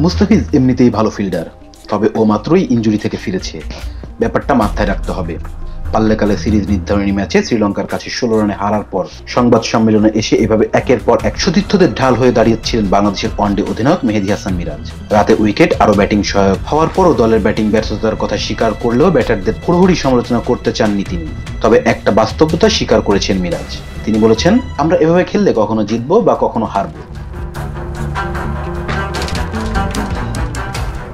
মুস্তাফিজ এমনিতেই ভালো ফিল্ডার, তবে ও মাত্রই ইনজুরি থেকে ফিরেছে, ব্যাপারটা মাথায় রাখতে হবে। পাল্লেকালে সিরিজ নির্ধারণী ম্যাচে শ্রীলঙ্কার কাছে 16 রানে হারার পর সংবাদ সম্মেলনে এসে এভাবে একের পর এক সতীর্থদের ঢাল হয়ে দাঁড়িয়েছিলেন বাংলাদেশের ওয়ানডে অধিনায়ক মেহেদী হাসান মিরাজ। রাতে উইকেট আরও ব্যাটিং সহায়ক হওয়ার পরও দলের ব্যাটিং ব্যর্থতার কথা স্বীকার করলেও ব্যাটারদের হুড়হুড়ি সমালোচনা করতে চাননি তিনি। তবে একটা বাস্তবতা স্বীকার করেছেন মিরাজ। তিনি বলেছেন, আমরা এভাবে খেললে কখনো জিতবো বা কখনো হারবো।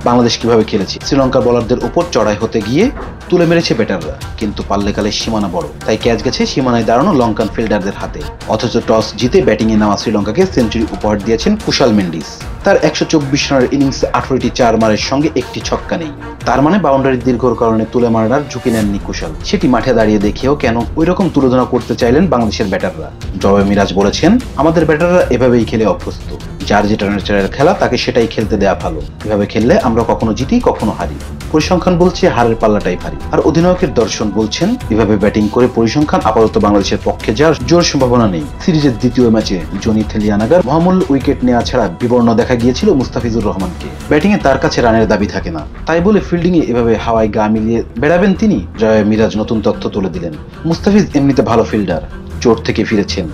বাংলাদেশ কিভাবে খেলেছে, শ্রীলঙ্কার বোলারদের উপর চড়াই হতে গিয়ে তুলে মেরেছে ব্যাটাররা, কিন্তু পাল্লেকালের সীমানা বড়, তাই ক্যাচ গেছে সীমানায় দাঁড়ানো লঙ্কান ফিল্ডারদের হাতে। অথচ টস জিতে ব্যাটিংয়ে নামা শ্রীলঙ্কাকে সেঞ্চুরি উপহার দিয়েছেন কুশাল মেন্ডিস। তার 124 রানের ইনিংসে 18টি চার মারের সঙ্গে একটি ছক্কা নেই। তার মানে বাউন্ডারির দীর্ঘর কারণে তুলে মারার ঝুঁকি নেননি কুশাল। সেটি মাঠে দাঁড়িয়ে দেখেও কেন ওই রকম তুলনা করতে চাইলেন বাংলাদেশের ব্যাটাররা। জবাবে মিরাজ বলেছেন, আমাদের ব্যাটাররা এভাবেই খেলে অভ্যস্ত, যার যেটা নেচারের খেলা তাকে সেটাই খেলতে দেয়া ভালো। এভাবে খেললে আমরা কখনো জিতি কখনো হারি। পরিসংখ্যান বলছে হারের পাল্লাটাই ভারী। আর অধিনায়কের দর্শন বলছেন, এভাবে ব্যাটিং করে পরিসংখ্যান আপাতত বাংলাদেশের পক্ষে যাওয়ার জোর সম্ভাবনা নেই। সিরিজের দ্বিতীয় ম্যাচে জনি থেলিয়ানাগার মহামূল্য উইকেট নেওয়া ছাড়া বিবর্ণ দেখা গিয়েছিল মুস্তাফিজুর রহমানকে। ব্যাটিংয়ে তার কাছে রানের দাবি থাকে না, তাই বলে ফিল্ডিংয়ে এভাবে হাওয়ায় গা মিলিয়ে বেড়াবেন তিনি? জবাবে মিরাজ নতুন তথ্য তুলে দিলেন। মুস্তাফিজ এমনিতে ভালো ফিল্ডার, চোট থেকে ফিরেছেন,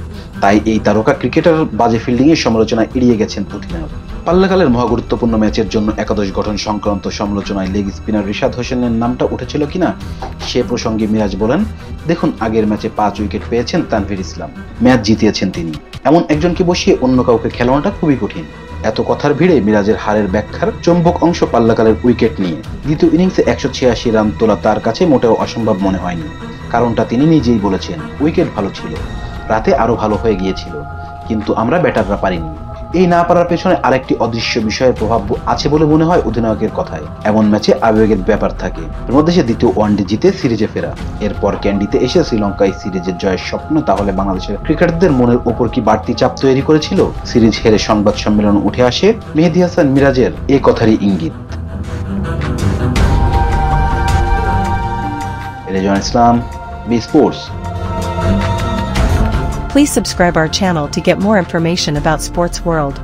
তাই এই তারকা ক্রিকেটার বাজে ফিল্ডিং এর সমালোচনা এড়িয়ে গেছেন অধিনায়ক। পাল্লাকালের মহাগুরুত্বপূর্ণ ম্যাচের জন্য একাদশ গঠন সংক্রান্ত সমালোচনায় লেগ স্পিনার রিশাদ হোসেনের নামটা উঠেছিল কিনা সে প্রসঙ্গে মিরাজ বলেন, দেখুন, আগের ম্যাচে 5 উইকেট পেয়েছেন তানভীর ইসলাম, ম্যাচ জিতিয়েছেন তিনি। এমন একজনকে বসিয়ে অন্য কাউকে খেলানোটা খুবই কঠিন। এত কথার ভিড়ে মিরাজের হারের ব্যাখ্যার চম্বক অংশ পাল্লাকালের উইকেট নিয়ে। দ্বিতীয় ইনিংসে 186 রান তোলা তার কাছে মোটেও অসম্ভব মনে হয়নি। কারণটা তিনি নিজেই বলেছেন, উইকেট ভালো ছিল, রাতে আরো ভালো হয়ে গিয়েছিল, কিন্তু আমরা ব্যাটাররা পারিনি। এই না পারার পেছনে আরেকটি অদৃশ্য বিষয়ের প্রভাব আছে বলে মনে হয় অধিনায়কের কথায়। এমন ম্যাচে আবেগের ব্যাপার থাকে। এর মধ্যে সে দ্বিতীয় ওয়ানডে জিতে সিরিজে ফেরা, এরপর ক্যান্ডিতে এসে শ্রীলঙ্কায় সিরিজের জয়ের স্বপ্ন, তাহলে বাংলাদেশের ক্রিকেটারদের মনের ওপর কি বাড়তি চাপ তৈরি করেছিল? সিরিজ হেরে সংবাদ সম্মেলন উঠে আসে মেহেদী হাসান মিরাজের এই কথারই ইঙ্গিত। Rezwan Islam, B Sports. Please subscribe our channel to get more information about sports world.